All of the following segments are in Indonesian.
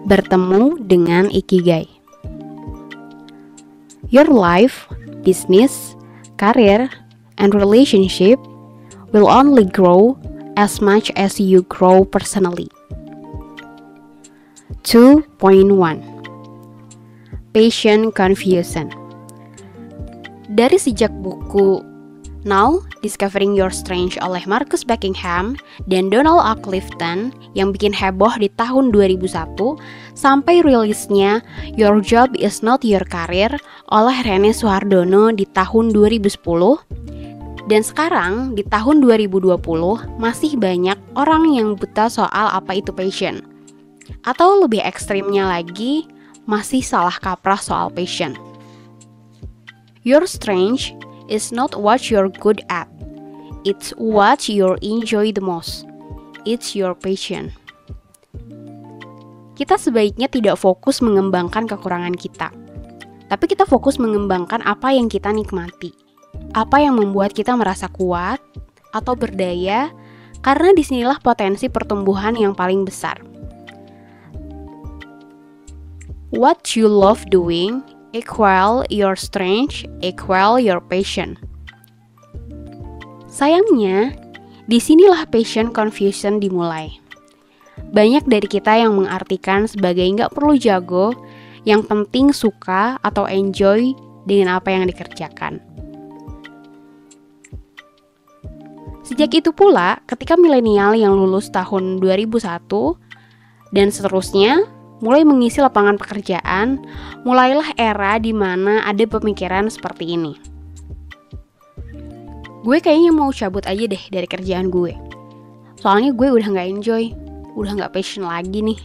bertemu dengan Ikigai. Your life, business, career, and relationship will only grow as much as you grow personally. 2.1 Passion Confusion. Dari sejak buku Now, Discovering Your Strange oleh Marcus Buckingham dan Donald A. Clifton yang bikin heboh di tahun 2001 sampai rilisnya Your Job Is Not Your Career oleh Rene Suhardono di tahun 2010, dan sekarang di tahun 2020 masih banyak orang yang buta soal apa itu passion. Atau lebih ekstrimnya lagi, masih salah kaprah soal passion. Your strange is not what you're good at. It's what you enjoy the most. It's your passion. Kita sebaiknya tidak fokus mengembangkan kekurangan kita, tapi kita fokus mengembangkan apa yang kita nikmati. Apa yang membuat kita merasa kuat atau berdaya, karena disinilah potensi pertumbuhan yang paling besar. What you love doing equal your strength, equal your passion. Sayangnya, disinilah passion confusion dimulai. Banyak dari kita yang mengartikan sebagai nggak perlu jago, yang penting suka atau enjoy dengan apa yang dikerjakan. Sejak itu pula, ketika milenial yang lulus tahun 2001 dan seterusnya mulai mengisi lapangan pekerjaan, mulailah era di mana ada pemikiran seperti ini. Gue kayaknya mau cabut aja deh dari kerjaan gue. Soalnya gue udah gak enjoy, udah gak passion lagi nih.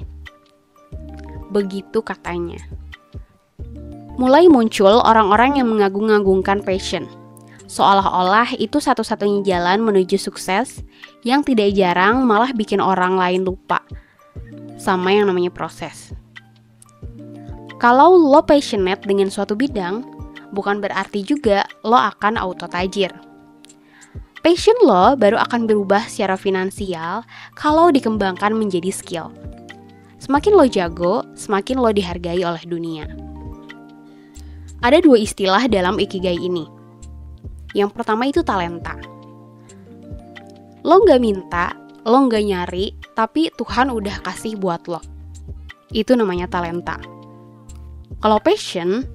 Begitu katanya. Mulai muncul orang-orang yang mengagung-agungkan passion. Seolah-olah itu satu-satunya jalan menuju sukses, yang tidak jarang malah bikin orang lain lupa sama yang namanya proses. Kalau lo passionate dengan suatu bidang, bukan berarti juga lo akan auto tajir. Passion lo baru akan berubah secara finansial kalau dikembangkan menjadi skill. Semakin lo jago, semakin lo dihargai oleh dunia. Ada dua istilah dalam Ikigai ini. Yang pertama itu talenta. Lo gak minta, lo gak nyari, tapi Tuhan udah kasih buat lo. Itu namanya talenta. Kalau passion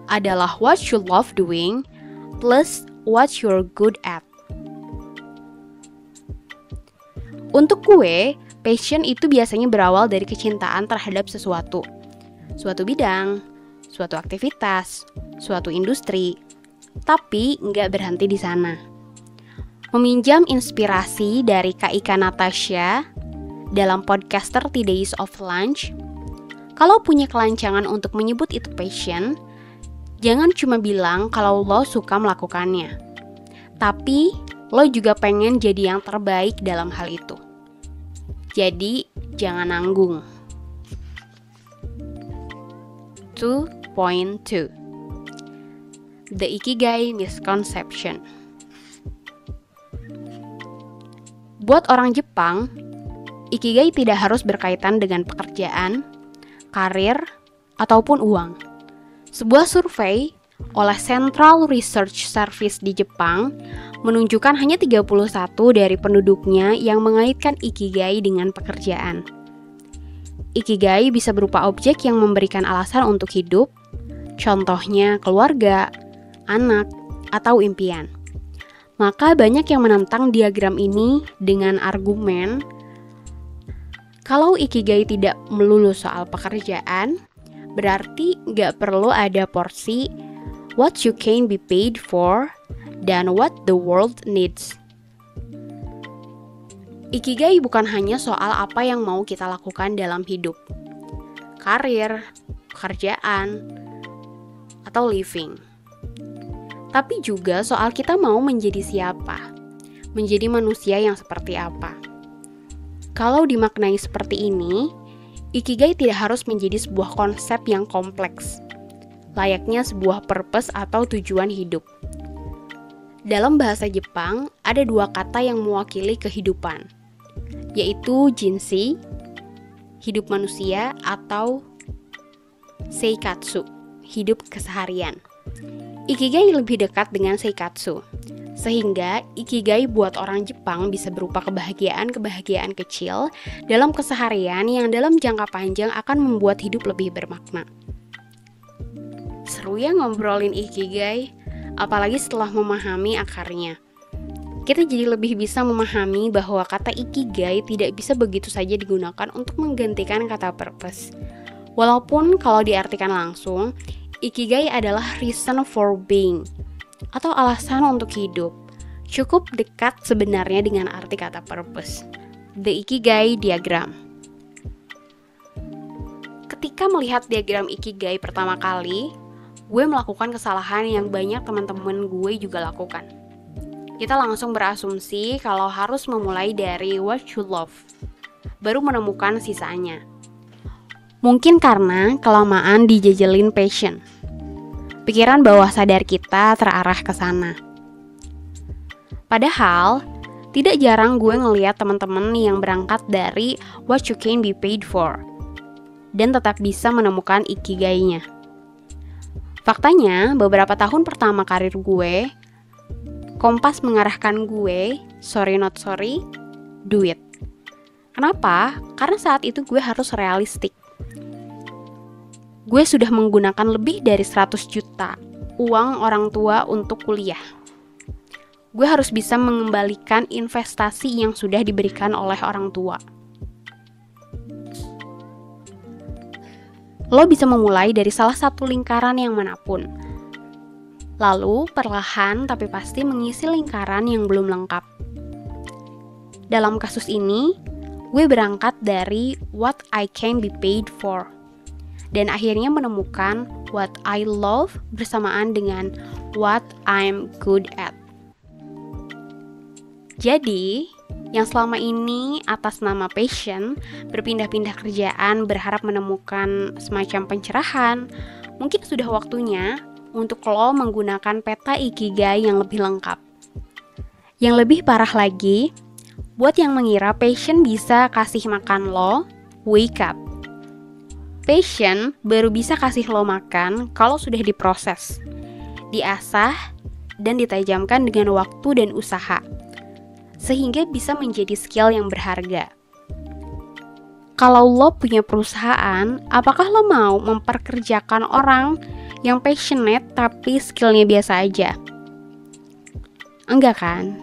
adalah what you love doing plus what you're good at. Untuk gue, passion itu biasanya berawal dari kecintaan terhadap sesuatu. Suatu bidang, suatu aktivitas, suatu industri. Tapi nggak berhenti di sana. Meminjam inspirasi dari Kak Ika Natasha dalam podcast 30 Days of Lunch, kalau punya kelancangan untuk menyebut itu passion, jangan cuma bilang kalau lo suka melakukannya, tapi lo juga pengen jadi yang terbaik dalam hal itu. Jadi, jangan nanggung. 2.2 The Ikigai Misconception. Buat orang Jepang, Ikigai tidak harus berkaitan dengan pekerjaan, karir, ataupun uang. Sebuah survei oleh Central Research Service di Jepang menunjukkan hanya 31 dari penduduknya yang mengaitkan Ikigai dengan pekerjaan. Ikigai bisa berupa objek yang memberikan alasan untuk hidup, contohnya keluarga, anak, atau impian. Maka banyak yang menentang diagram ini dengan argumen kalau Ikigai tidak melulu soal pekerjaan, berarti gak perlu ada porsi what you can be paid for dan what the world needs. Ikigai bukan hanya soal apa yang mau kita lakukan dalam hidup, karir, pekerjaan, atau living. Tapi juga soal kita mau menjadi siapa, menjadi manusia yang seperti apa. Kalau dimaknai seperti ini, Ikigai tidak harus menjadi sebuah konsep yang kompleks, layaknya sebuah purpose atau tujuan hidup. Dalam bahasa Jepang, ada dua kata yang mewakili kehidupan, yaitu jinshi hidup manusia, atau seikatsu, hidup keseharian. Ikigai lebih dekat dengan seikatsu, sehingga ikigai buat orang Jepang bisa berupa kebahagiaan-kebahagiaan kecil dalam keseharian yang dalam jangka panjang akan membuat hidup lebih bermakna. Seru ya ngobrolin ikigai, apalagi setelah memahami akarnya. Kita jadi lebih bisa memahami bahwa kata ikigai tidak bisa begitu saja digunakan untuk menggantikan kata purpose. Walaupun kalau diartikan langsung, ikigai adalah reason for being, atau alasan untuk hidup. Cukup dekat sebenarnya dengan arti kata purpose. The Ikigai Diagram. Ketika melihat diagram ikigai pertama kali, gue melakukan kesalahan yang banyak teman-teman gue juga lakukan. Kita langsung berasumsi kalau harus memulai dari what you love, baru menemukan sisanya. Mungkin karena kelamaan dijejelin passion. Pikiran bawah sadar kita terarah ke sana. Padahal, tidak jarang gue ngeliat teman-teman yang berangkat dari what you can be paid for dan tetap bisa menemukan ikigainya. Faktanya, beberapa tahun pertama karir gue, kompas mengarahkan gue, sorry not sorry, duit. Kenapa? Karena saat itu gue harus realistik. Gue sudah menggunakan lebih dari 100 juta uang orang tua untuk kuliah. Gue harus bisa mengembalikan investasi yang sudah diberikan oleh orang tua. Lo bisa memulai dari salah satu lingkaran yang manapun. Lalu perlahan tapi pasti mengisi lingkaran yang belum lengkap. Dalam kasus ini, gue berangkat dari what I can be paid for. Dan akhirnya menemukan what I love bersamaan dengan what I'm good at. Jadi, yang selama ini atas nama passion, berpindah-pindah kerjaan berharap menemukan semacam pencerahan, mungkin sudah waktunya untuk lo menggunakan peta ikigai yang lebih lengkap. Yang lebih parah lagi, buat yang mengira passion bisa kasih makan lo, wake up. Passion baru bisa kasih lo makan kalau sudah diproses, diasah, dan ditajamkan dengan waktu dan usaha, sehingga bisa menjadi skill yang berharga. Kalau lo punya perusahaan, apakah lo mau memperkerjakan orang yang passionate tapi skillnya biasa aja? Enggak kan?